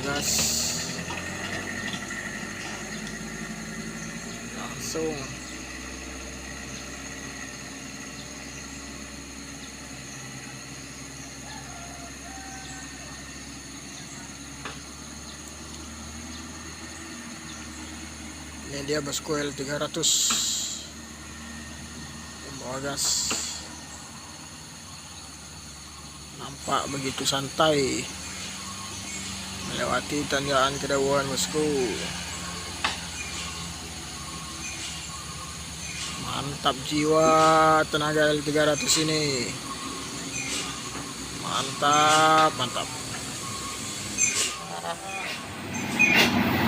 gas langsung. Ini dia bosku L300 pembawa gas, nampak begitu santai melewati tanjakan kedawuan bosku. Mantap jiwa tenaga L300 ini, mantap mantap.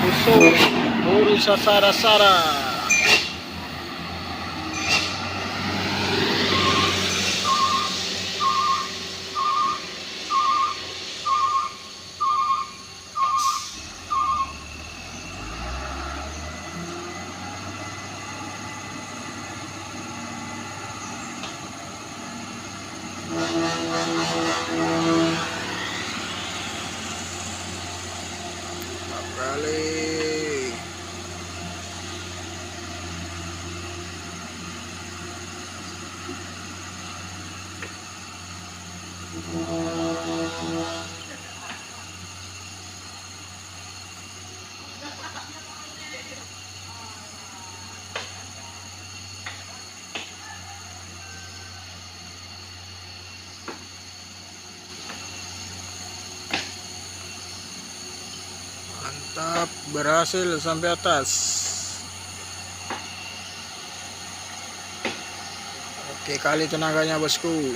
Busuk buru sasara-sara. Kali mantap, berhasil sampai atas. Oke kali tenaganya bosku.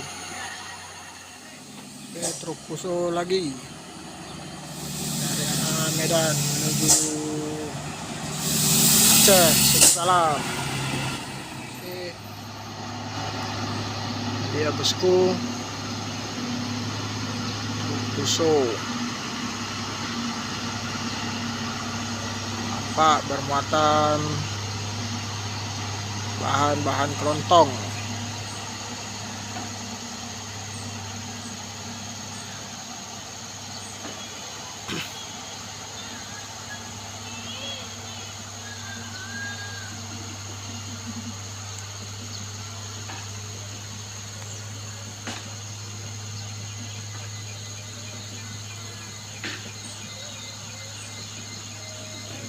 Oke, truk Fuso lagi dari arah Medan menuju Aceh. Salam. Oke, dia bosku truk Fuso, nampak bermuatan bahan-bahan kelontong.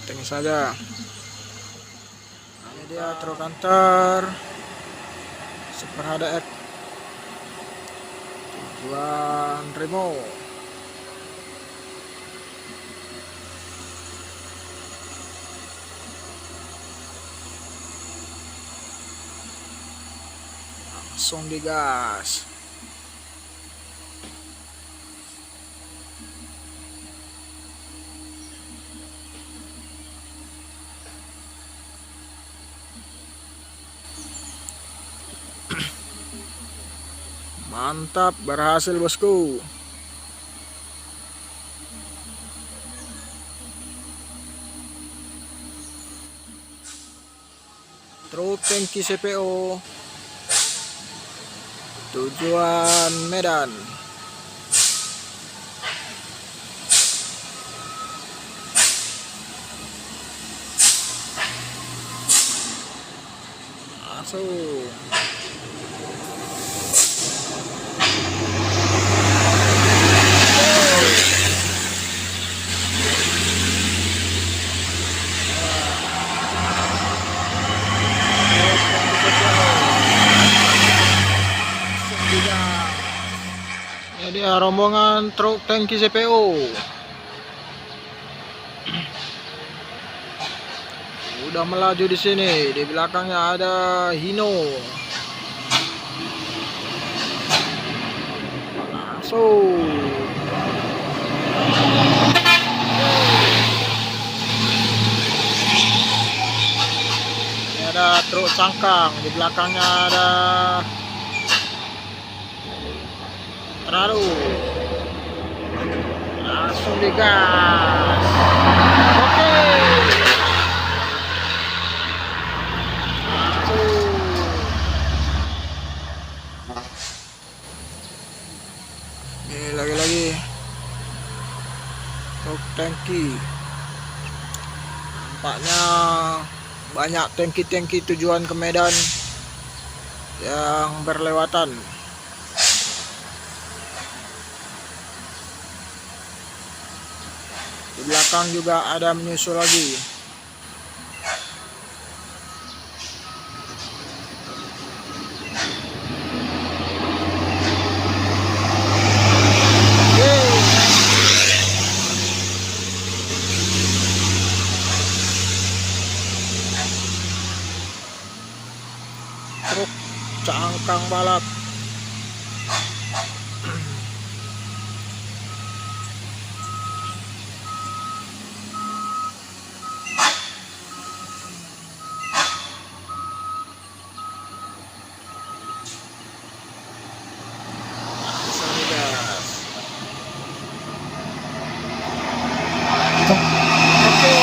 Enteng saja. Ini dia truk antar Super HDX tujuan Remo. Langsung digas. Mantap, berhasil bosku. Truk tangki CPO tujuan Medan. Masuk. Ini dia rombongan truk tangki CPO. Udah melaju di sini. Di belakangnya ada Hino. Langsung. Ini ada truk cangkang. Di belakangnya ada Terharu. Langsung digas. Oke. Ini lagi-lagi truk tangki. Nampaknya banyak tangki-tangki tujuan ke Medan yang berlewatan. Di belakang juga ada menyusul lagi. Truk cangkang balap. Oke,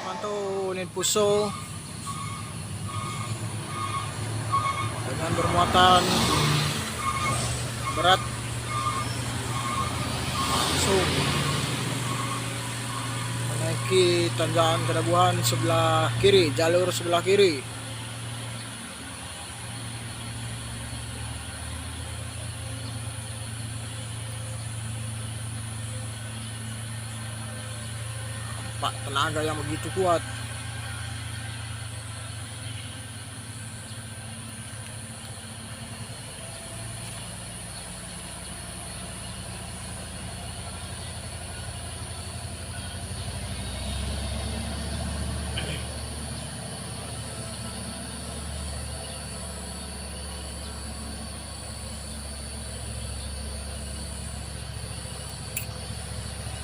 pantau unit Fuso dengan bermuatan berat langsung menaiki tanjakan Kedabuhan sebelah kiri, jalur sebelah kiri. Pak, tenaga yang begitu kuat.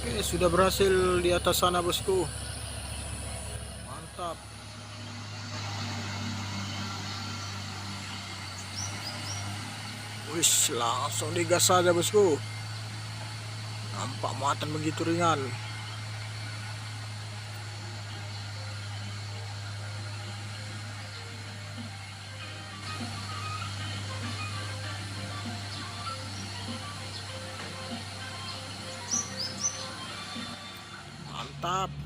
Oke, sudah berhasil di atas sana, bosku. Mantap. Wis, langsung digas saja, bosku. Nampak muatan begitu ringan. Mantap.